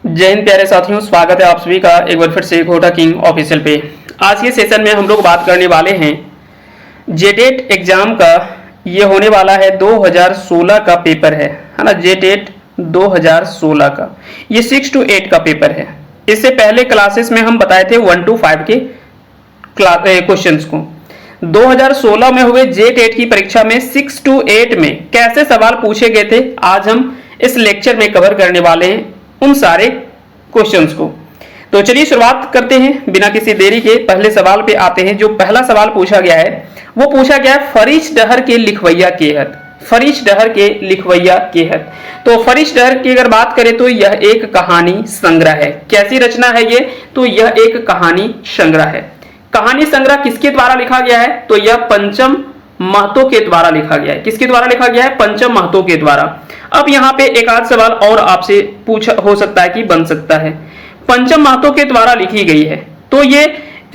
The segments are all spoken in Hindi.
जय हिंद प्यारे साथियों, स्वागत है आप सभी का एक बार फिर से खोटा किंग ऑफिशियल पे। आज के सेशन में हम लोग बात करने वाले हैं जेटेट एग्जाम का। ये होने वाला है 2016 का पेपर है ना। जेटेट 2016 का ये 6 to 8 का पेपर है। इससे पहले क्लासेस में हम बताए थे 1 to 5 के क्वेश्चंस को। 2016 में हुए जेटेट की परीक्षा में 6 to 8 में कैसे सवाल पूछे गए थे, आज हम इस लेक्चर में कवर करने वाले हैं उन सारे क्वेश्चंस को। तो चलिए शुरुआत करते हैं बिना किसी देरी के। पहले सवाल पे आते हैं। जो पहला सवाल पूछा गया है वो पूछा गया है फरीश डहर के लिखवैया केहत। फरीश डहर के लिखवैया केहत। तो फरीश डहर की अगर बात करें तो यह एक कहानी संग्रह है। कैसी रचना है ये? तो यह एक कहानी संग्रह है। कहानी संग्रह किसके द्वारा लिखा गया है? तो यह पंचम महतो के द्वारा लिखा गया है। किसके द्वारा लिखा गया है? पंचम महतो के द्वारा। अब यहाँ पे एक आध सवाल और आपसे पूछा हो सकता है कि बन सकता है। पंचम महतो के द्वारा लिखी गई है तो ये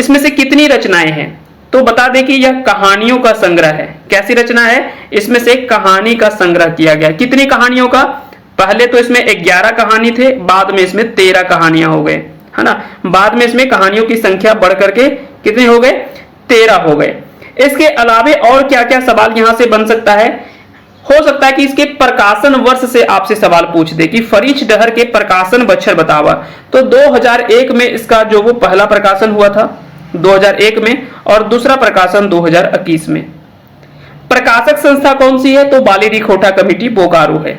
इसमें से कितनी रचनाएं हैं? तो बता दें कि यह कहानियों का संग्रह है। कैसी रचना है? इसमें से कहानी का संग्रह किया गया। कितनी कहानियों का? पहले तो इसमें 11 कहानी थे, बाद में इसमें 13 कहानियां हो गए, है ना। बाद में इसमें कहानियों की संख्या बढ़ करके कितने हो गए? 13 हो गए। इसके अलावे और क्या क्या सवाल यहां से बन सकता है? हो सकता है कि इसके प्रकाशन वर्ष से आपसे सवाल पूछ दे कि फरीश डहर के प्रकाशन बच्छर बतावा। तो 2001 में इसका जो वो पहला प्रकाशन हुआ था 2001 में, और दूसरा प्रकाशन 2021 में। प्रकाशक संस्था कौन सी है? तो बालिरी खोटा कमेटी बोकारो है।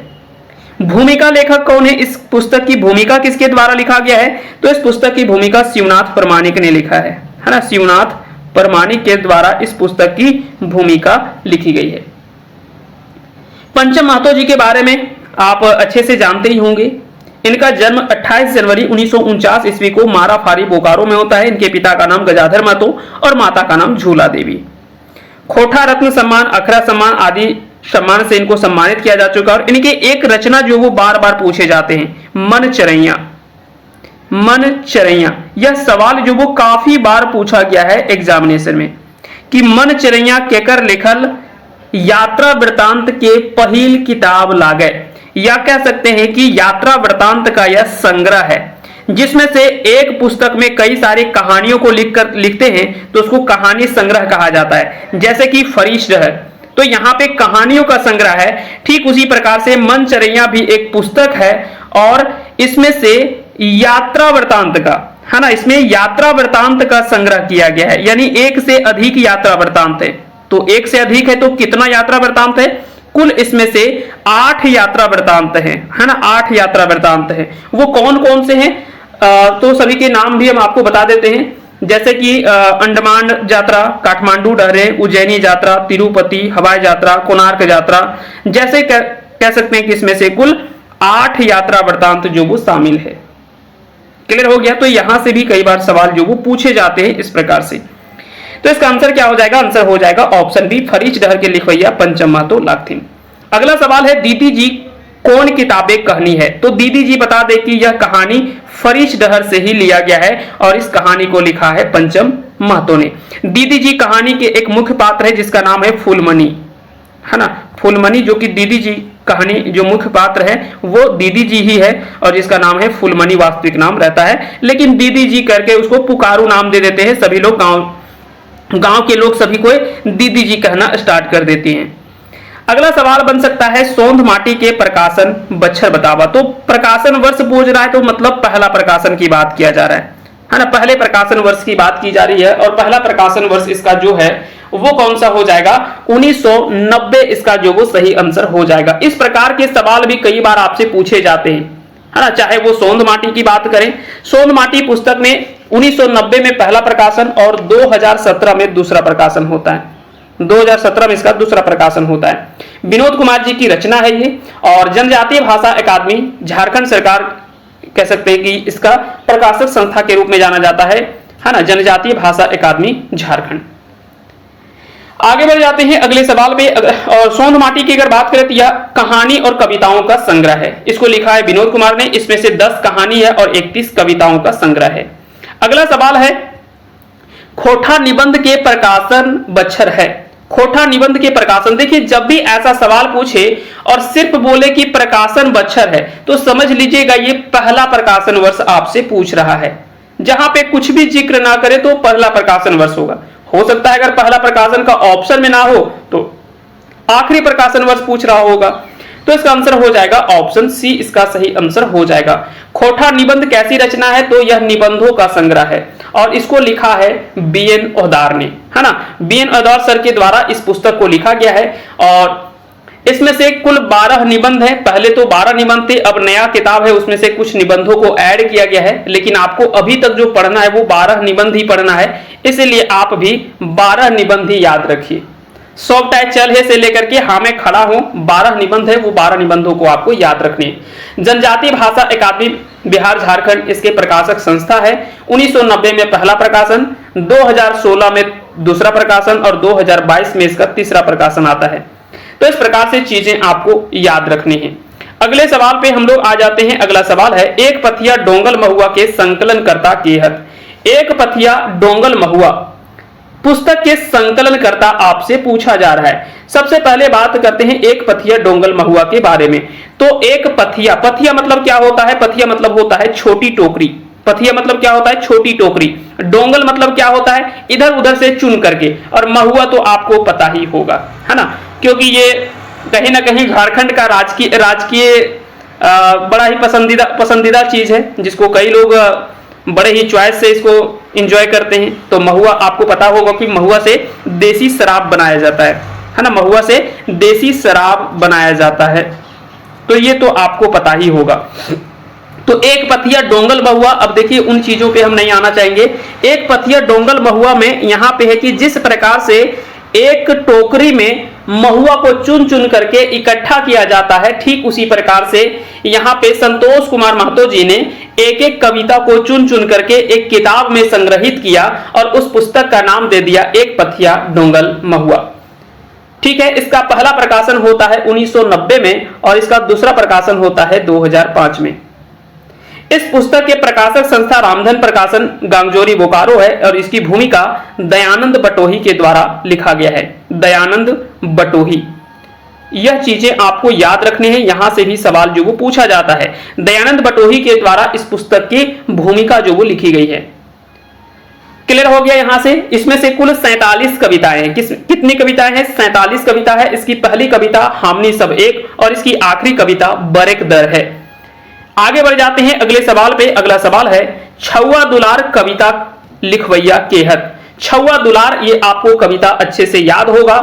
भूमिका लेखक कौन है? इस पुस्तक की भूमिका किसके द्वारा लिखा गया है? तो इस पुस्तक की भूमिका शिवनाथ परमाणिक ने लिखा है ना। शिवनाथ परमाणिक के द्वारा इस पुस्तक की भूमिका लिखी गई है। पंचम महतो जी के बारे में आप अच्छे से जानते ही होंगे। इनका जन्म 28 जनवरी 1949 ईस्वी को माराफारी बोकारो में होता है। इनके पिता का नाम गजाधर महतो और माता का नाम झूला देवी। खोटा रत्न सम्मान, अखरा सम्मान आदि सम्मान से इनको सम्मानित किया जा चुका है। और इनके एक रचना जो वो बार बार पूछे जाते हैं, मन चरैया। मन चरैया यह सवाल जो वो काफी बार पूछा गया है एग्जामिनेशन में कि मन चरैया केकर लिखल यात्रा वृतांत के पहिल किताब लागे। या कह सकते हैं कि यात्रा वृतांत का यह संग्रह है जिसमें से एक पुस्तक में कई सारी कहानियों को लिखते हैं तो उसको कहानी संग्रह कहा जाता है। जैसे कि फरीश डहर तो यहाँ पे कहानियों का संग्रह है। ठीक उसी प्रकार से मन चरैया भी एक पुस्तक है और इसमें से यात्रा वृतांत का, है ना, इसमें यात्रा वृतांत का संग्रह किया गया है। यानी एक से अधिक यात्रा वृतांत है। तो एक से अधिक है तो कितना यात्रा वृतांत है? कुल इसमें से 8 यात्रा वृतांत है ना। 8 यात्रा वृतांत है। वो कौन कौन से हैं? तो सभी के नाम भी हम आपको बता देते हैं। जैसे कि अंडमान यात्रा, काठमांडू डहरे, उज्जैनी यात्रा, तिरुपति हवाई यात्रा, कोणार्क यात्रा, जैसे कह सकते हैं कि इसमें से कुल 8 यात्रा वृतांत जो वो शामिल है। क्लियर हो गया? तो यहां से भी कई बार सवाल जो वो पूछे जाते हैं इस प्रकार से। तो इसका आंसर क्या हो जाएगा? आंसर हो जाएगा ऑप्शन बी, फरीश डहर के लिखवैया पंचम महतो लाथिन। अगला सवाल है दीदी जी कौन किताबें कहनी है? तो दीदी जी बता दे कि यह कहानी फरीश डहर से ही लिया गया है और इस कहानी को लिखा है पंचम महतो ने। दीदी जी कहानी के एक मुख्य पात्र है जिसका नाम है फूलमणि, है ना। फूलमणि जो कि दीदी जी कहानी जो मुख्य पात्र है वो दीदी जी ही है और जिसका नाम है फूलमणि वास्तविक नाम रहता है। लेकिन दीदी जी करके उसको पुकारू नाम दे देते हैं। सभी लोग गांव के लोग सभी को दीदी जी कहना स्टार्ट कर देती हैं। अगला सवाल बन सकता है सोंध माटी के प्रकाशन बच्छर बतावा। तो प्रकाशन वर्ष पूछ रहा है तो मतलब पहला प्रकाशन की बात किया जा रहा है ना। पहले प्रकाशन वर्ष की बात की जा रही है और पहला प्रकाशन वर्ष इसका जो है वो कौन सा हो जाएगा? 1990 इसका जो वो सही आंसर हो जाएगा। इस प्रकार के सवाल भी कई बार आपसे पूछे जाते हैं, है ना। चाहे वो सोंध माटी की बात करें, सोंध माटी पुस्तक में 1990 में पहला प्रकाशन और 2017 में दूसरा प्रकाशन होता है। 2017 में इसका दूसरा प्रकाशन होता है। विनोद कुमार जी की रचना है ये और जनजातीय भाषा अकादमी झारखंड सरकार कह सकते हैं कि इसका प्रकाशक संस्था के रूप में जाना जाता है ना। जनजातीय भाषा अकादमी झारखंड। आगे बढ़ जाते हैं अगले सवाल पे। और सोंध माटी की अगर बात करें तो यह कहानी और कविताओं का संग्रह है। इसको लिखा है विनोद कुमार ने। इसमें से 10 कहानी है और 31 कविताओं का संग्रह है। अगला सवाल है खोटा निबंध के प्रकाशन बच्छर है। खोटा निबंध के प्रकाशन। देखिए जब भी ऐसा सवाल पूछे और सिर्फ बोले कि प्रकाशन बच्छर है तो समझ लीजिएगा ये पहला प्रकाशन वर्ष आपसे पूछ रहा है। जहां पे कुछ भी जिक्र ना करे तो पहला प्रकाशन वर्ष होगा। हो सकता है अगर पहला प्रकाशन का ऑप्शन में ना हो तो आखिरी प्रकाशन वर्ष पूछ रहा होगा। तो इसका आंसर हो जाएगा ऑप्शन सी, इसका सही आंसर हो जाएगा। खोटा निबंध कैसी रचना है, तो यह निबंधों का संग्रह है और इसको लिखा है बीएन ओहदार ने, है ना। बीएन ओहदार सर के द्वारा इस पुस्तक को लिखा गया है और इसमें से कुल 12 निबंध है। पहले तो 12 निबंध थे, अब नया किताब है उसमें से कुछ निबंधों को ऐड किया गया है, लेकिन आपको अभी तक जो पढ़ना है वो 12 निबंध ही पढ़ना है, इसलिए आप भी 12 निबंध ही याद रखिए। सॉफ्ट है चल है से लेकर के हाँ मैं खड़ा हूं 12 निबंध है, वो 12 निबंधों को आपको याद रखने। जनजातीय भाषा अकादमी बिहार झारखंड इसके प्रकाशक संस्था है। 1990 में पहला प्रकाशन, 2016 में दूसरा प्रकाशन और 2022 में इसका तीसरा प्रकाशन आता है। तो इस प्रकार से चीजें आपको याद रखनी है। अगले सवाल पे हम लोग आ जाते हैं। अगला सवाल है एक पथिया डोंगल महुआ के संकलनकर्ता केहत। एक पथिया डोंगल महुआ पुस्तक के संकलनकर्ता आपसे पूछा जा रहा है। सबसे पहले बात करते हैं एक पथिया डोंगल महुआ के बारे में। तो एक पथिया, पथिया मतलब क्या होता है, पथिया मतलब होता है छोटी टोकरी। पथिया मतलब क्या होता है, छोटी टोकरी। डोंगल मतलब क्या होता है, इधर उधर से चुन करके। और महुआ तो आपको पता ही होगा, है ना, क्योंकि ये कहीं ना कहीं झारखंड का राजकीय बड़ा ही पसंदीदा चीज है, जिसको कई लोग बड़े ही चॉइस से इसको एंजॉय करते हैं। तो महुआ आपको पता होगा कि महुआ से देसी शराब बनाया जाता है ना, महुआ से देसी शराब बनाया जाता है, तो ये तो आपको पता ही होगा। तो एक पथिया डोंगल महुआ, अब देखिए उन चीजों पे हम नहीं आना चाहेंगे। एक पथिया डोंगल महुआ में यहाँ पे है कि जिस प्रकार से एक टोकरी में महुआ को चुन चुन करके इकट्ठा किया जाता है, ठीक उसी प्रकार से यहाँ पे संतोष कुमार महतो जी ने एक एक कविता को चुन चुन करके एक किताब में संग्रहित किया और उस पुस्तक का नाम दे दिया एक पथिया डोंगल महुआ। ठीक है, इसका पहला प्रकाशन होता है 1990 में और इसका दूसरा प्रकाशन होता है 2005 में। इस पुस्तक के प्रकाशक संस्था रामधन प्रकाशन गांगजोरी बोकारो है और इसकी भूमिका दयानंद बटोही के द्वारा लिखा गया है। दयानंद बटोही, यह चीजें आपको याद रखनी है, यहां से भी सवाल जो वो पूछा जाता है। दयानंद बटोही के द्वारा इस पुस्तक की भूमिका जो वो लिखी गई है। क्लियर हो गया यहां से। इसमें से कुल 47 कविताएं हैं। कितनी कविताएं हैं, 47 कविता है। इसकी पहली कविता हामनी सब एक और इसकी आखिरी कविता बरेक दर है। आगे बढ़ जाते हैं अगले सवाल पे। अगला सवाल है छुआ दुलार कविता लिखवैया केहत। छुआ दुलार, ये आपको कविता अच्छे से याद होगा।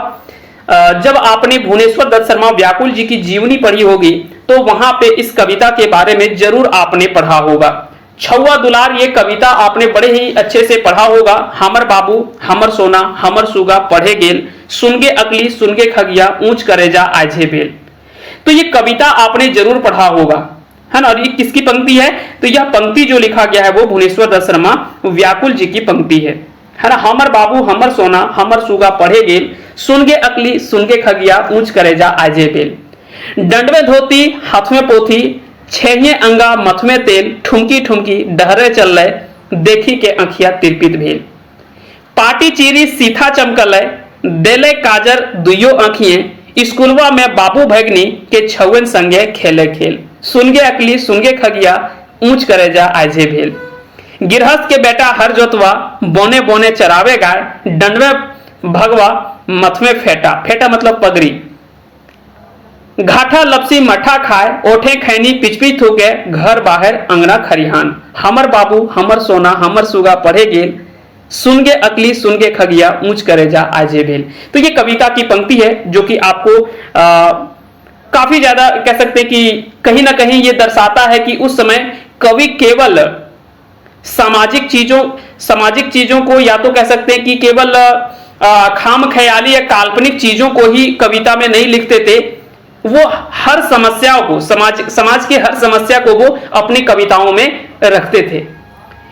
जब आपने भुवनेश्वर दत्त शर्मा व्याकुल जी की जीवनी पढ़ी होगी तो वहां पे इस कविता के बारे में जरूर आपने पढ़ा होगा। छुआ दुलार ये कविता आपने बड़े ही अच्छे से पढ़ा होगा। हमर बाबू हमर सोना हमर सुगा पढ़े गेल, सुनगे अकली सुनगे खगिया ऊंच करेजा आजे बेल। तो ये कविता आपने जरूर पढ़ा होगा, है ना। और ये किसकी पंक्ति है, तो यह पंक्ति जो लिखा गया है वो भुवनेश्वर दत्त शर्मा व्याकुल जी की पंक्ति है ना। हमर बाबू हमर सोना हमर सुगा पढ़े गेल, सुनगे अकली सुनगे खगिया ऊंच करेजा आजे बेल। दंड में धोती हाथ में पोथी, छेहे अंगा मथ में तेल, ठुमकी ठुमकी डहरे चल रहे, देखी के अंखिया तिरपित भेल। पाटी चीरी सीथा चमकल, देले काजर दुइयो आंखिए, स्कूलवा में बाबू भगनी के छुएन संगे खेले खेल, सुनगे अकली सुनगे खगिया ऊंच करेजा आजे भेल। गिरहस्थ के बेटा हर जोतवा, बोने बोने चरावे गाय, डंडवे भगवा मथ में फेटा, फेटा मतलब पगड़ी। घाटा लपसी मठा खाए, ओठे खैनी पिचपी थूके, घर बाहर अंगना खरिहान। हमर बाबू हमर सोना हमर सुगा पढ़े गेल, सुनगे अकली सुनगे खगिया ऊंच करेजा आजे भेल। तो ये कविता की पंक्ति है जो कि आपको काफी ज्यादा कह सकते हैं कि कहीं ना कहीं ये दर्शाता है कि उस समय कवि केवल सामाजिक चीजों को या तो कह सकते हैं कि केवल खाम ख्याली या काल्पनिक चीजों को ही कविता में नहीं लिखते थे, वो हर समस्याओं को समाज की हर समस्या को वो अपनी कविताओं में रखते थे।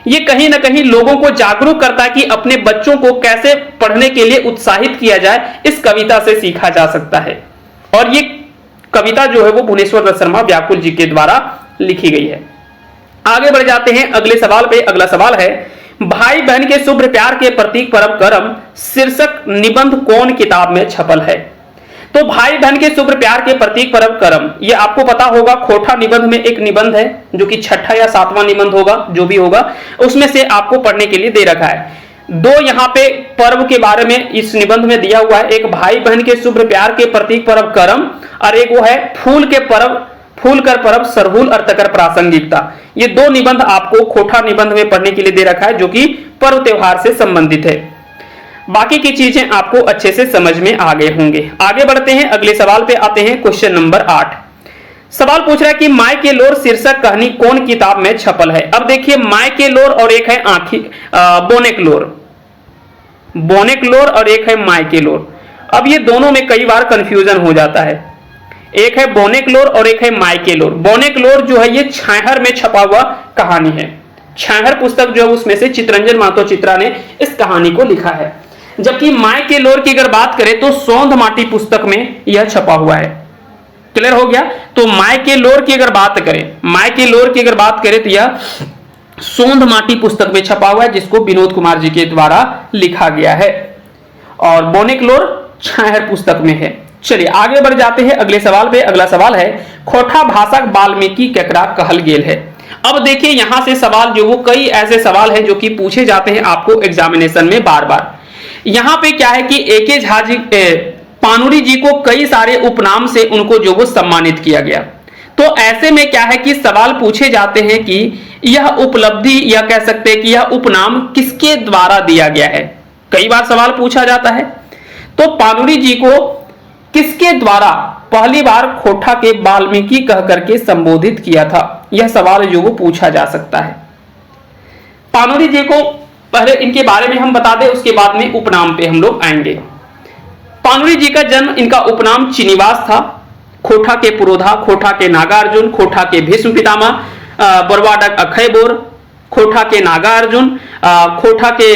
ये कहीं ना कहीं लोगों को जागरूक करता है कि अपने बच्चों को कैसे पढ़ने के लिए उत्साहित किया जाए, इस कविता से सीखा जा सकता है। और ये कविता जो है वो भुवनेश्वर दत्त शर्मा व्याकुल जी के द्वारा लिखी गई है। आगे बढ़ जाते हैं अगले सवाल पे। अगला सवाल है भाई बहन के शुभ्र प्यार के प्रतीक परब करम शीर्षक निबंध कौन किताब में छपल है? तो भाई बहन के शुभ्र प्यार के प्रतीक परब करम, ये आपको पता होगा खोटा निबंध में एक निबंध है जो कि छठा या सातवां निबंध होगा, जो भी होगा उसमें से आपको पढ़ने के लिए दे रखा है। दो यहाँ पे पर्व के बारे में इस निबंध में दिया हुआ है, एक भाई बहन के शुभ्र प्यार के प्रतीक परब करम और एक वो है फूल के परब, फूल कर परब सरहुल अर्थकर प्रासंगिकता। ये दो निबंध आपको खोटा निबंध में पढ़ने के लिए दे रखा है जो कि पर्व त्योहार से संबंधित है। बाकी की चीजें आपको अच्छे से समझ में आ गए होंगे। आगे बढ़ते हैं, अगले सवाल पे आते हैं। क्वेश्चन नंबर 8 सवाल पूछ रहा है कि माय के लोर शीर्षक कहानी कौन किताब में छपल है? अब देखिए, माय के लोर और एक है बोनेक लोर, बोनेक लोर और एक है माय के लोर। अब ये दोनों में कई बार कंफ्यूजन हो जाता है, एक है बोनेक लोर और एक है माय के लोर। बोनेक लोर जो है ये छाहर में छपा हुआ कहानी है, छाहर पुस्तक जो है उसमें से चित्रंजन महतो चित्रा ने इस कहानी को लिखा है। जबकि माय के लोर की अगर बात करें तो सौंध माटी पुस्तक में यह छपा हुआ है। क्लियर हो गया? तो माय के लोर की अगर बात करें, माय के लोर की अगर बात करें तो यह सौंध माटी पुस्तक में छपा हुआ है जिसको विनोद कुमार जी के द्वारा लिखा गया है, और बोनेक लोर छाहर पुस्तक में है। चलिए आगे बढ़ जाते हैं अगले सवाल पे। अगला सवाल है खोटा भाषा वाल्मीकि केकरा कहल गेल है। अब देखिए यहां से सवाल जो वो कई ऐसे सवाल हैं जो कि पूछे जाते हैं आपको एग्जामिनेशन में बार बार। यहां पे क्या है कि ए.के. झा जी पानुरी जी को कई सारे उपनाम से उनको जो वो सम्मानित किया गया। तो ऐसे में क्या है कि सवाल पूछे जाते हैं कि यह उपलब्धि या कह सकते हैं कि यह उपनाम किसके द्वारा दिया गया है। कई बार सवाल पूछा जाता है, तो पानुरी जी को किसके द्वारा पहली बार खोटा के वाल्मीकि कह करके संबोधित किया था, यह सवाल जो वो पूछा जा सकता है। पानुरी जी को पहले इनके बारे में हम बता दें, उसके बाद में उपनाम पे हम लोग आएंगे। पानुरी जी का जन्म, इनका उपनाम चिनिवास था। खोटा के पुरोधा, खोटा के नागार्जुन, खोटा के भीष्म पितामह, बरवाडक अखय बोर, खोटा के नागार्जुन, खोटा के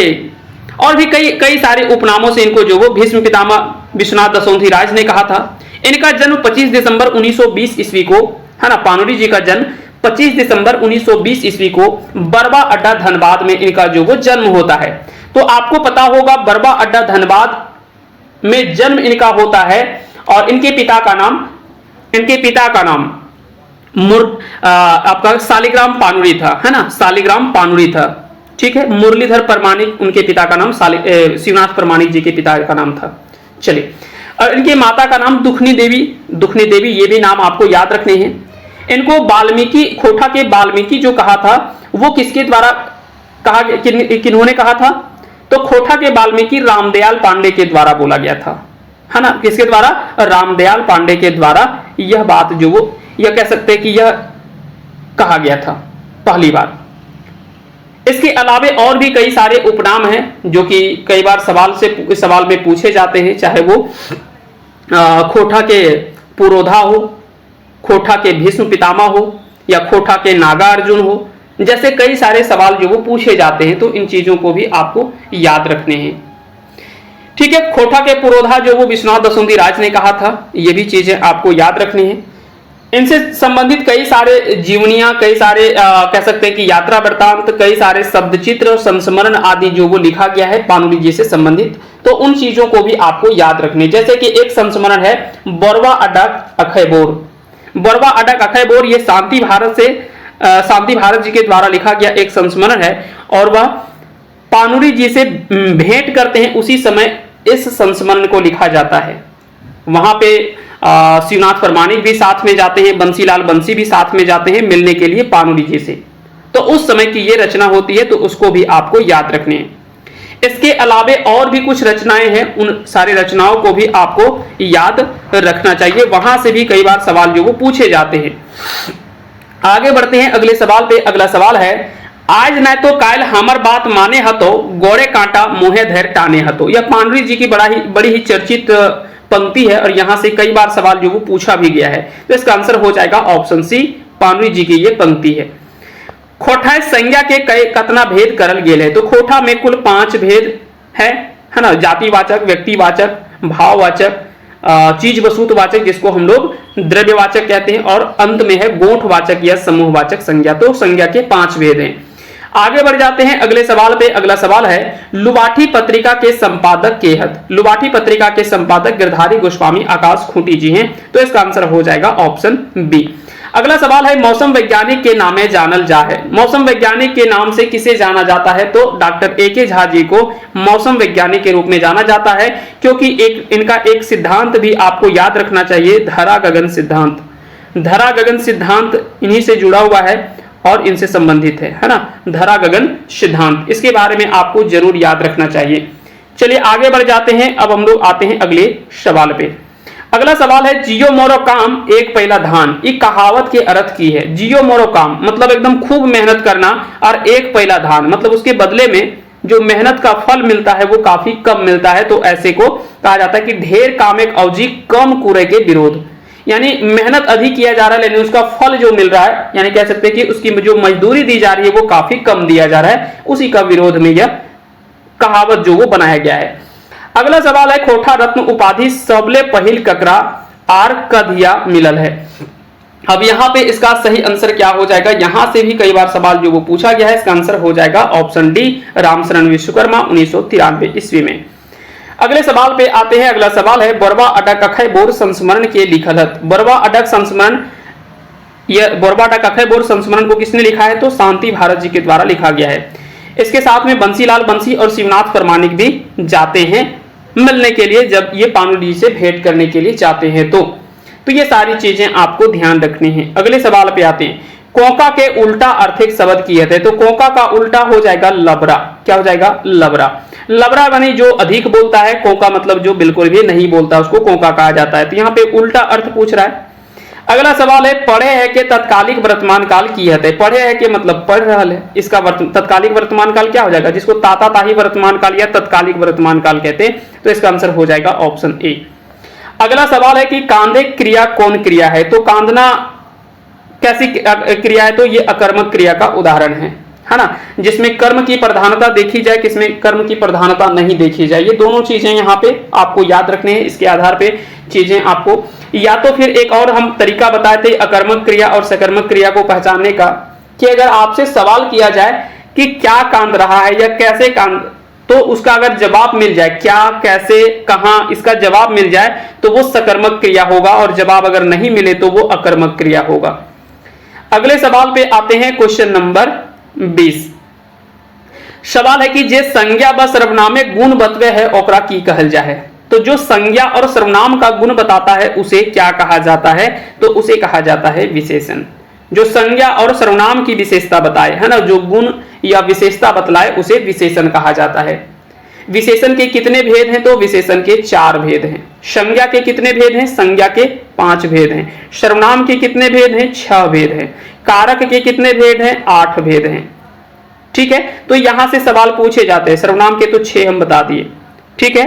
और भी कई सारे उपनामों से इनको जो वो भीष्म पितामह विश्वनाथ दशोंधी राज ने कहा था। इनका जन्म 25 दिसंबर 1920 ईस्वी को, है ना, पानुरी जी का जन्म 25 दिसंबर 1920 ईस्वी को बरवा अड्डा धनबाद में इनका जो वो जन्म होता है। तो आपको पता होगा बरवा अड्डा धनबाद में जन्म इनका होता है, और इनके पिता का नाम आपका शालिग्राम पानुरी था, है ना, शालिग्राम पानुरी था। ठीक है, मुरलीधर परमाणिक उनके पिता का नाम, शिवनाथ परमाणिक जी के पिता का नाम था। चलिए, और इनकी माता का नाम दुखनी देवी, ये भी नाम आपको याद रखने हैं। इनको वाल्मीकि, खोटा के वाल्मीकि जो कहा था वो किसके द्वारा कहा, किन्होंने कहा था? तो खोटा के वाल्मीकि रामदयाल पांडे के द्वारा बोला गया था, है ना। किसके द्वारा? रामदयाल पांडे के द्वारा यह बात जो वो यह कह सकते हैं कि यह कहा गया था पहली बार। इसके अलावे और भी कई सारे उपनाम हैं जो कि कई बार सवाल में पूछे जाते हैं, चाहे वो खोटा के पुरोधा हो, खोटा के भीष्म पितामह हो, या खोटा के नागार्जुन हो, जैसे कई सारे सवाल जो वो पूछे जाते हैं। तो इन चीजों को भी आपको याद रखने हैं। ठीक है, खोटा के पुरोधा जो वो विश्वनाथ दशोंधी राज ने कहा था, ये भी चीजें आपको याद रखनी है। इनसे संबंधित कई सारे जीवनियां, कई सारे कह सकते हैं कि यात्रा वृत्तांत, कई सारे शब्द चित्र, संस्मरण आदि जो वो लिखा गया है पानुरी जी से संबंधित, तो उन चीजों को भी आपको याद रखने। जैसे कि एक संस्मरण है बरवा अड्डक अखय बोर। बरवा अड्डक अखय बोर ये शांति भारत जी के द्वारा लिखा गया एक संस्मरण है, और वह पानुरी जी से भेंट करते हैं उसी समय इस संस्मरण को लिखा जाता है। वहां पे शिवनाथ परमाणिक भी साथ में जाते हैं, बंसीलाल बंसी भी साथ में जाते हैं मिलने के लिए पानुरी जी से। तो उस समय की ये रचना होती है, तो उसको भी आपको याद रखने हैं। इसके अलावे और भी कुछ रचनाएं हैं, उन सारी रचनाओं को भी आपको याद रखना चाहिए। वहां से भी कई बार सवाल जो वो पूछे जाते हैं। आगे बढ़ते हैं अगले सवाल पे। अगला सवाल है आज न तो कायल हमर बात माने हतो, गोरे कांटा मोहे धैर्य टाने हतो। यह पानुरी जी की बड़ी ही चर्चित पंक्ति है, और यहां से कई बार सवाल जो वो पूछा भी गया है। तो इसका आंसर हो जाएगा ऑप्शन सी, पानुरी जी की ये पंक्ति है। खोटा संज्ञा के कई कतना भेद करल गेल है। तो खोटा में कुल 5 भेद है ना, जातिवाचक, व्यक्तिवाचक, भाववाचक, चीज वस्तुवाचक जिसको हम लोग द्रव्यवाचक कहते हैं, और अंत में है गोठवाचक या समूहवाचक संज्ञा। तो संज्ञा के 5 भेद हैं। आगे बढ़ जाते हैं अगले सवाल पे। अगला सवाल है लुबाठी पत्रिका के संपादक के हत। लुबाठी पत्रिका के संपादक गिरधारी गोस्वामी आकाश खूंटी जी हैं, तो इसका आंसर हो जाएगा ऑप्शन बी। अगला सवाल है मौसम वैज्ञानिक के नामे जानल जा है। मौसम वैज्ञानिक के नाम से किसे जाना जाता है, तो डॉक्टर ए.के. झा जी को मौसम वैज्ञानिक के रूप में जाना जाता है, क्योंकि इनका एक सिद्धांत भी आपको याद रखना चाहिए, धरा गगन सिद्धांत। धरा गगन सिद्धांत इन्हीं से जुड़ा हुआ है और इनसे संबंधित है ना, धरा गगन सिद्धांत। इसके बारे में आपको जरूर याद रखना चाहिए। चलिए आगे बढ़ जाते हैं। अब हम लोग आते हैं अगले सवाल पे। अगला सवाल है जियो मोरो काम एक पहला धान, एक कहावत के अर्थ की है। जियो मोरो काम मतलब एकदम खूब मेहनत करना, और एक पहला धान मतलब उसके बदले में जो मेहनत का फल मिलता है वो काफी कम मिलता है, तो ऐसे को कहा जाता है कि ढेर काम एक अवजी कम कूड़े के विरोध। यानी मेहनत अधिक किया जा रहा है लेकिन उसका फल जो मिल रहा है, यानी कह सकते हैं कि उसकी जो मजदूरी दी जा रही है वो काफी कम दिया जा रहा है, उसी का विरोध में यह कहावत जो वो बनाया गया है। अगला सवाल है खोटा रत्न उपाधि सबले पहिल ककरा आर कधिया मिलल है। अब यहाँ पे इसका सही आंसर क्या हो जाएगा, यहां से भी कई बार सवाल जो वो पूछा गया है, इसका आंसर हो जाएगा ऑप्शन डी रामशरण विश्वकर्मा 1993 ईस्वी में। अगले सवाल पे आते हैं। अगला सवाल है बरवा अडक अखय बोर संस्मरण के लिखलत। बरवा अडक संस्मरण, यह बरवा अडक अखय बोर संस्मरण को किसने लिखा है, तो शांति भारत जी के द्वारा लिखा गया है। इसके साथ में बंसीलाल बंसी और शिवनाथ परमाणिक भी जाते हैं मिलने के लिए, जब ये पानुडी से भेंट करने के लिए जाते हैं। तो ये सारी चीजें आपको ध्यान रखनी है। अगले सवाल पे आते हैं। कोका के उल्टा अर्थिक शब्द किए थे, तो कोका का उल्टा हो जाएगा लबरा। क्या हो जाएगा, लबरा। लबरा बनी जो अधिक बोलता है, कोका मतलब जो बिल्कुल भी नहीं बोलता उसको कोका कहा जाता है। तो यहाँ पे उल्टा अर्थ पूछ रहा है। अगला सवाल है पढ़े है के तत्कालिक वर्तमान काल की है। पढ़े है के मतलब पढ़ रहा है, इसका तत्कालिक वर्तमान काल क्या हो जाएगा, जिसको ताता ताही वर्तमान काल या तत्कालिक वर्तमान काल कहते हैं, तो इसका आंसर हो जाएगा ऑप्शन ए। अगला सवाल है कि कांदे क्रिया कौन क्रिया है, तो कांदना कैसी क्रिया है, तो ये अकर्मक क्रिया का उदाहरण है ना, जिसमें कर्म की प्रधानता देखी जाए, किसमें कर्म की प्रधानता नहीं देखी जाए। ये दोनों चीजें यहाँ पे आपको याद रखने हैं। इसके आधार पे चीजें आपको, या तो फिर एक और हम तरीका बताए थे अकर्मक क्रिया और सकर्मक क्रिया को पहचानने का, कि अगर आपसे सवाल किया जाए कि क्या कांद रहा है या कैसे कांद, तो उसका अगर जवाब मिल जाए, क्या कैसे कहां, इसका जवाब मिल जाए तो वो सकर्मक क्रिया होगा, और जवाब अगर नहीं मिले तो वो अकर्मक क्रिया होगा। अगले सवाल पे आते हैं, क्वेश्चन नंबर 20। सवाल है कि जे संज्ञा व सर्वनाम में गुण बतवे है ओकरा की कहल जाए। तो जो संज्ञा और सर्वनाम का गुण बताता है उसे क्या कहा जाता है, तो उसे कहा जाता है विशेषण। जो संज्ञा और सर्वनाम की विशेषता बताए, है ना, जो गुण या विशेषता बतलाए उसे विशेषण कहा जाता है। विशेषण के कितने भेद हैं, तो विशेषण के 4 भेद हैं। संज्ञा के कितने भेद हैं, संज्ञा के 5 भेद हैं। सर्वनाम के कितने भेद हैं, 6 भेद हैं। कारक के कितने भेद हैं, 8 भेद हैं। ठीक है, तो यहां से सवाल पूछे जाते हैं। सर्वनाम के तो 6 हम बता दिए। ठीक है,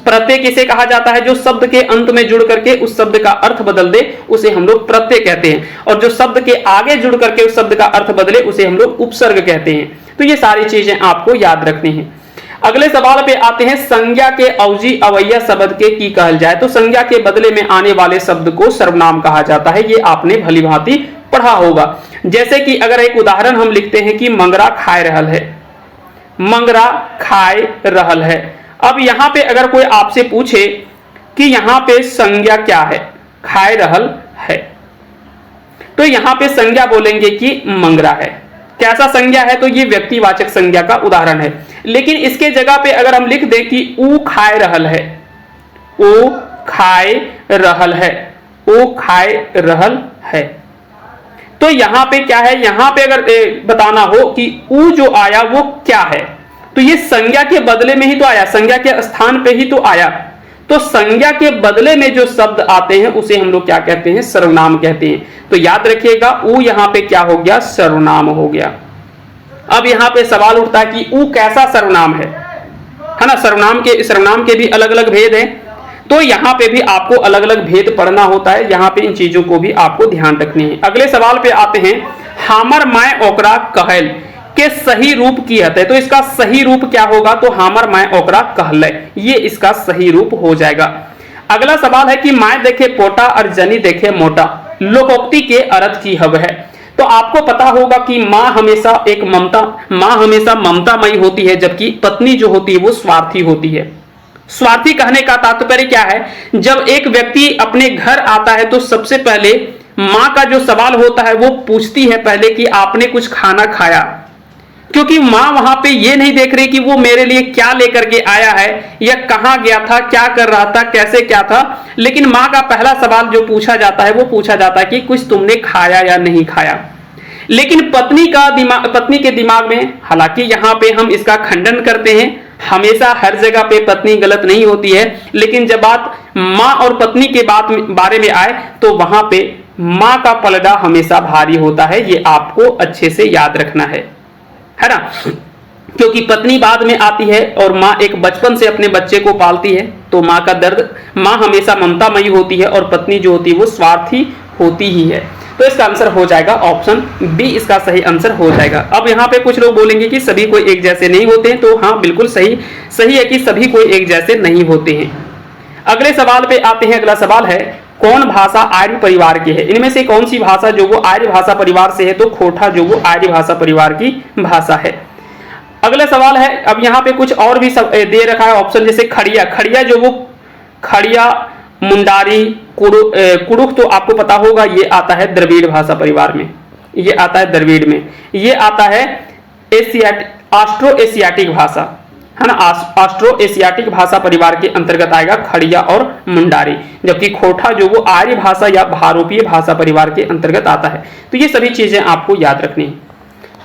प्रत्यय किसे कहा जाता है, जो शब्द के अंत में जुड़ करके उस शब्द का अर्थ बदल दे उसे हम लोग प्रत्यय कहते हैं, और जो शब्द के आगे जुड़ करके उस शब्द का अर्थ बदले उसे हम लोग उपसर्ग कहते हैं। तो ये सारी चीजें आपको याद रखनी है। अगले सवाल पे आते हैं, संज्ञा के अवजी अवैया शब्द के की कहल जाए। तो संज्ञा के बदले में आने वाले शब्द को सर्वनाम कहा जाता है। ये आपने भली भांति पढ़ा होगा। जैसे कि अगर एक उदाहरण हम लिखते हैं कि मंगरा खाए रहल है, मंगरा खाए रहल है। अब यहां पे अगर कोई आपसे पूछे कि यहां पे संज्ञा क्या है, खाए रहल है, तो यहां पे संज्ञा बोलेंगे कि मंगरा है। कैसा संज्ञा है, तो ये व्यक्तिवाचक संज्ञा का उदाहरण है। लेकिन इसके जगह पे अगर हम लिख दें कि ऊ खाए रहल है, ऊ खाए रहल है, ऊ खाए रहल है, तो यहां पे क्या है, यहां पे अगर बताना हो कि ऊ जो आया वो क्या है, तो ये संज्ञा के बदले में ही तो आया, संज्ञा के स्थान पे ही तो आया। तो संज्ञा के बदले में जो शब्द आते हैं उसे हम लोग क्या कहते हैं, सर्वनाम कहते हैं। तो याद रखिएगा, ऊ यहां पे क्या हो गया, सर्वनाम हो गया। अब यहां पे सवाल उठता है कि ऊ कैसा सर्वनाम है ना, सर्वनाम के भी अलग अलग भेद हैं। तो यहां पे भी आपको अलग अलग भेद पढ़ना होता है। यहां पे इन चीजों को भी आपको ध्यान रखनी है। अगले सवाल पे आते हैं, हामर माय ओकरा कहल के सही रूप की है। तो इसका सही रूप क्या होगा, तो हामर माय ओकरा कहले, ये इसका सही रूप हो जाएगा। अगला सवाल है कि माय देखे पोटा और जनी देखे मोटा, लोकोक्ति के अर्थ की हव है। तो आपको पता होगा कि मां हमेशा ममतामयी होती है, जबकि पत्नी जो होती है वो स्वार्थी होती है। स्वार्थी कहने का तात्पर्य क्या है? जब एक व्यक्ति अपने घर आता है तो सबसे पहले मां का जो सवाल होता है वो पूछती है पहले कि आपने कुछ खाना खाया, क्योंकि मां वहां पे ये नहीं देख रही कि वो मेरे लिए क्या लेकर के आया है या कहां गया था, क्या कर रहा था, कैसे क्या था, लेकिन मां का पहला सवाल जो पूछा जाता है वो पूछा जाता है कि कुछ तुमने खाया या नहीं खाया। लेकिन पत्नी के दिमाग में, हालांकि यहां पे हम इसका खंडन करते हैं, हमेशा हर जगह पे पत्नी गलत नहीं होती है, लेकिन जब बात मां और पत्नी के बारे में आए तो वहां पे मां का पलड़ा हमेशा भारी होता है। ये आपको अच्छे से याद रखना है ना, क्योंकि पत्नी बाद में आती है और मां एक बचपन से अपने बच्चे को पालती है, तो मां का दर्द, मां हमेशा ममतामयी होती है और पत्नी जो होती है वो स्वार्थी होती ही है। तो इसका आंसर हो जाएगा ऑप्शन बी, इसका सही आंसर हो जाएगा। अब यहाँ पे कुछ लोग बोलेंगे कि सभी कोई एक जैसे नहीं होते हैं, तो हाँ बिल्कुल सही है कि सभी कोई एक जैसे नहीं होते हैं। अगले सवाल पे आते हैं। अगला सवाल है, कौन भाषा आर्य परिवार की है? इनमें से कौन सी भाषा जो वो आर्य भाषा परिवार से है? तो खोटा जो वो आर्य भाषा परिवार की भाषा है। अगला सवाल है, अब यहाँ पे कुछ और भी दे रखा है ऑप्शन, जैसे खड़िया जो वो खड़िया, मुंडारी, कुड़ुख तो आपको पता होगा ये आता है द्रविड़ भाषा परिवार में, ये आता है द्रविड़ में, ये आता है ऑस्ट्रो एशियाटिक भाषा, है ना, ऑस्ट्रो एशियाटिक भाषा परिवार के अंतर्गत आएगा खड़िया और मुंडारी, जबकि खोटा जो वो आर्य भाषा या भारोपीय भाषा परिवार के अंतर्गत आता है। तो ये सभी चीजें आपको याद रखनी है।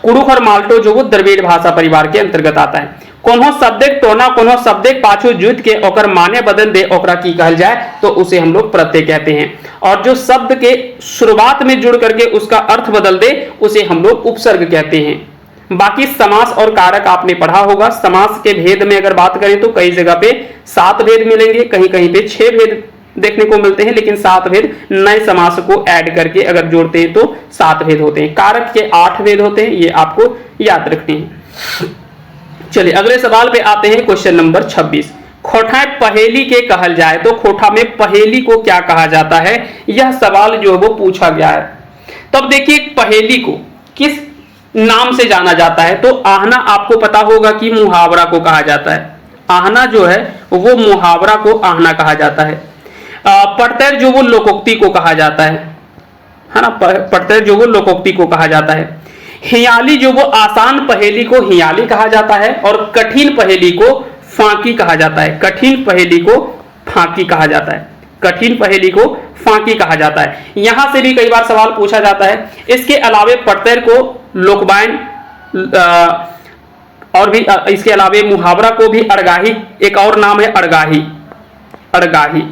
कुड़ुख और माल्टो जो वो द्रविड़ भाषा परिवार के अंतर्गत आता है। कोनो शब्दिक टोना, कोनो शब्दिक पाछू जुत के ओकर माने बदल दे ओकरा की कहल जाए, तो उसे हम लोग प्रत्यय कहते हैं। और जो शब्द के शुरुआत में जुड़ करके उसका अर्थ बदल दे उसे हम लोग उपसर्ग कहते हैं। बाकी समास और कारक आपने पढ़ा होगा। समास के भेद में अगर बात करें तो कई जगह पे 7 भेद मिलेंगे, कहीं कहीं पे 6 भेद देखने को मिलते हैं, लेकिन 7 भेद नए समास को ऐड करके अगर जोड़ते हैं तो 7 भेद होते हैं। कारक के 8 भेद होते हैं, ये आपको याद रखने हैं। चलिए अगले सवाल पे आते हैं, क्वेश्चन नंबर 26। खोठा पहेली के कहल जाए तो खोठा में पहेली को क्या कहा जाता है? यह सवाल जो है वो पूछा गया है। तब देखिए पहेली को किस नाम से जाना जाता है? तो आहना आपको पता होगा कि मुहावरा को कहा जाता है। आहना जो है वो मुहावरा को आहना कहा जाता है। पड़तर जो वो लोकोक्ति को कहा जाता है ना, पड़तर जो वो लोकोक्ति को कहा जाता है। हियाली जो वो आसान पहेली को हियाली कहा जाता है, और कठिन पहेली को फांकी कहा जाता है। कठिन पहेली को फांकी कहा जाता है। कठिन पहेली को फांकी कहा जाता है। यहां से भी कई बार सवाल पूछा जाता है। इसके अलावे पड़तर को लोकबाइन, और भी इसके अलावे मुहावरा को भी अड़गाही, एक और नाम है अड़गाही, अड़गाही,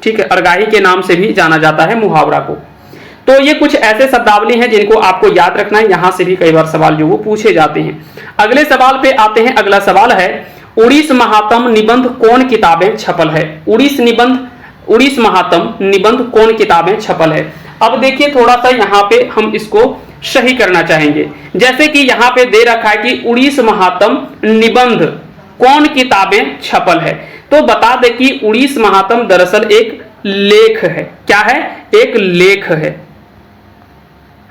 ठीक है, अड़गाही के नाम से भी जाना जाता है मुहावरा को। तो ये कुछ ऐसे शब्दावली हैं जिनको आपको याद रखना है। यहां से भी कई बार सवाल जो वो पूछे जाते हैं। अगले सवाल पे आते हैं। अगला सवाल है, उड़ीस महात्म निबंध कौन किताबें छपल है? उड़ीस महात्म निबंध कौन किताबें छपल है? अब देखिए थोड़ा सा यहाँ पे हम इसको सही करना चाहेंगे। जैसे कि यहाँ पे दे रखा है कि उड़ीस महात्म निबंध कौन किताबें छपल है, तो बता दे कि उड़ीस महात्म दरअसल एक लेख है। क्या है? एक लेख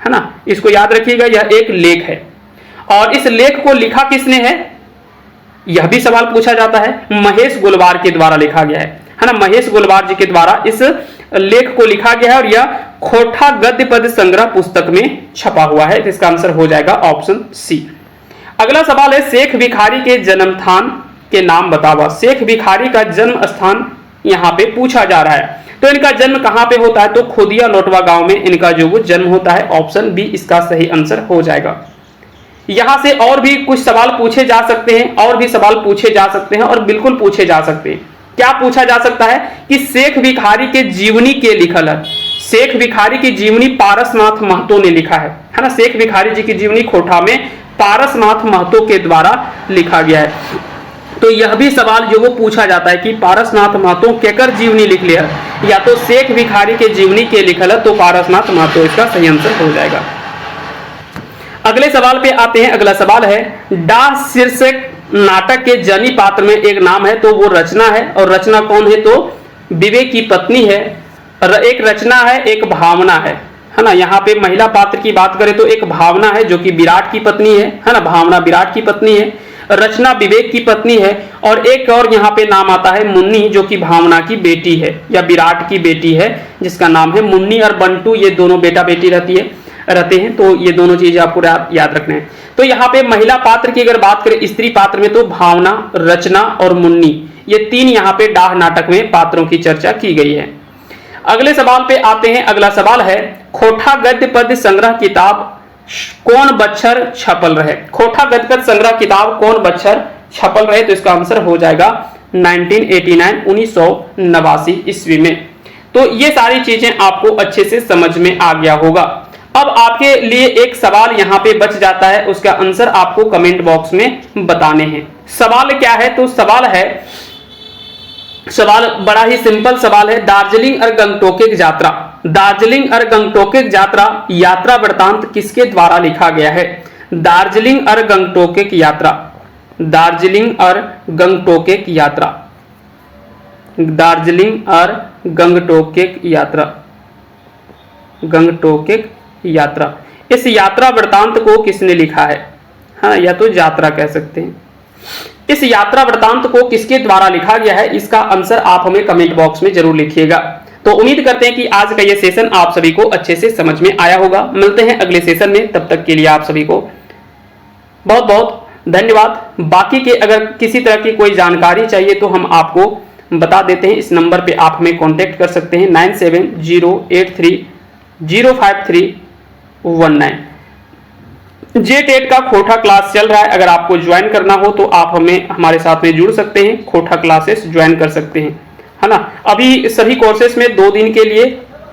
है ना, इसको याद रखिएगा, यह एक लेख है। और इस लेख को लिखा किसने है, यह भी सवाल पूछा जाता है। महेश गोलवार के द्वारा लिखा गया है ना, महेश गोलवार जी के द्वारा इस लेख को लिखा गया है, और यह खोठा गद्य पद संग्रह पुस्तक में छपा हुआ है। इसका आंसर हो जाएगा ऑप्शन सी। अगला सवाल है, शेख भिखारी के जन्म स्थान के नाम बतावा। शेख भिखारी का जन्म स्थान यहाँ पे पूछा जा रहा है। तो इनका जन्म कहां पे होता है? तो खुदिया लोटवा गांव में इनका जो वो जन्म होता है। ऑप्शन बी इसका सही आंसर हो जाएगा। यहां से और भी कुछ सवाल पूछे जा सकते हैं, और भी सवाल पूछे जा सकते हैं, और बिल्कुल पूछे जा सकते हैं। क्या पूछा जा सकता है कि शेख भिखारी के जीवनी के लिखल है। शेख भिखारी की जीवनी पारसनाथ महतो ने लिखा है ना। शेख भिखारी जी की जीवनी खोठा में पारसनाथ महतो के द्वारा लिखा गया है। तो यह भी सवाल जो वो पूछा जाता है कि पारसनाथ महतो केकर जीवनी लिख लिया, या तो शेख भिखारी के जीवनी के लिखल है, तो पारसनाथ महतो इसका सही आंसर हो जाएगा। अगले सवाल पे आते हैं। अगला सवाल है, डाह शीर्षक नाटक के जनी पात्र में एक नाम है, तो वो रचना है। और रचना कौन है? तो विवेक की पत्नी है। एक रचना है, एक भावना है है ना। यहाँ पे महिला पात्र की बात करें तो एक भावना है जो कि विराट की पत्नी है ना, भावना विराट की पत्नी है। रचना विवेक की पत्नी है, और एक और यहाँ पे नाम आता है मुन्नी, जो कि भावना की बेटी है या विराट की बेटी है, जिसका नाम है मुन्नी। और बंटू, ये दोनों बेटा बेटी रहते हैं। तो ये दोनों चीजें आपको याद रखना है। तो यहाँ पे महिला पात्र की अगर बात करें, स्त्री पात्र में, तो भावना, रचना और मुन्नी, ये तीन यहाँ पे डाह नाटक में पात्रों की चर्चा की गई है। अगले सवाल पे आते हैं। अगला सवाल है, खोटा गद्य पद्य संग्रह किताब कौन बच्छर छपल रहे। खोटा गद्य पद्य संग्रह किताब कौन बच्छर छपल रहे, तो इसका आंसर हो जाएगा 1989 ईस्वी में। तो ये सारी चीजें आपको अच्छे से समझ में आ गया होगा। अब आपके लिए एक सवाल यहाँ पे बच जाता है, उसका आंसर आपको कमेंट बॉक्स में बताने हैं। सवाल क्या है, तो सवाल बड़ा ही सिंपल सवाल है। दार्जिलिंग और गंगटोक यात्रा, दार्जिलिंग और गंगटोक यात्रा वृत्तांत किसके द्वारा लिखा गया है। दार्जिलिंग और गंगटोक यात्रा, दार्जिलिंग और गंगटोक यात्रा, दार्जिलिंग और गंगटोक यात्रा, गंगटोक यात्रा, इस यात्रा वृत्तांत को किसने लिखा है। हाँ, या तो यात्रा कह सकते हैं। इस यात्रा वृत्तांत को किसके द्वारा लिखा गया है, इसका आंसर आप हमें कमेंट बॉक्स में जरूर लिखिएगा। तो उम्मीद करते हैं कि आज का ये सेशन आप सभी को अच्छे से समझ में आया होगा। मिलते हैं अगले सेशन में, तब तक के लिए आप सभी को बहुत बहुत धन्यवाद। बाकी के अगर किसी तरह की कोई जानकारी चाहिए तो हम आपको बता देते हैं। इस नंबर पे आप हमें कांटेक्ट कर सकते हैं 9708305319। JTET का खोटा क्लास चल रहा है, अगर आपको ज्वाइन करना हो तो आप हमारे साथ में जुड़ सकते हैं, खोटा क्लासेस ज्वाइन कर सकते हैं, है ना। अभी सभी कोर्सेस में 2 दिन के लिए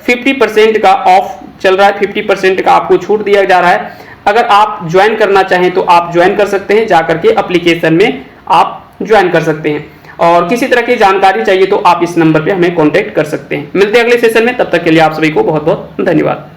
50% का ऑफ चल रहा है, 50% का आपको छूट दिया जा रहा है। अगर आप ज्वाइन करना चाहें तो आप ज्वाइन कर सकते हैं, जाकर के एप्लीकेशन में आप ज्वाइन कर सकते हैं। और किसी तरह की जानकारी चाहिए तो आप इस नंबर पे हमें कांटेक्ट कर सकते हैं। मिलते हैं अगले सेशन में, तब तक के लिए आप सभी को बहुत बहुत धन्यवाद।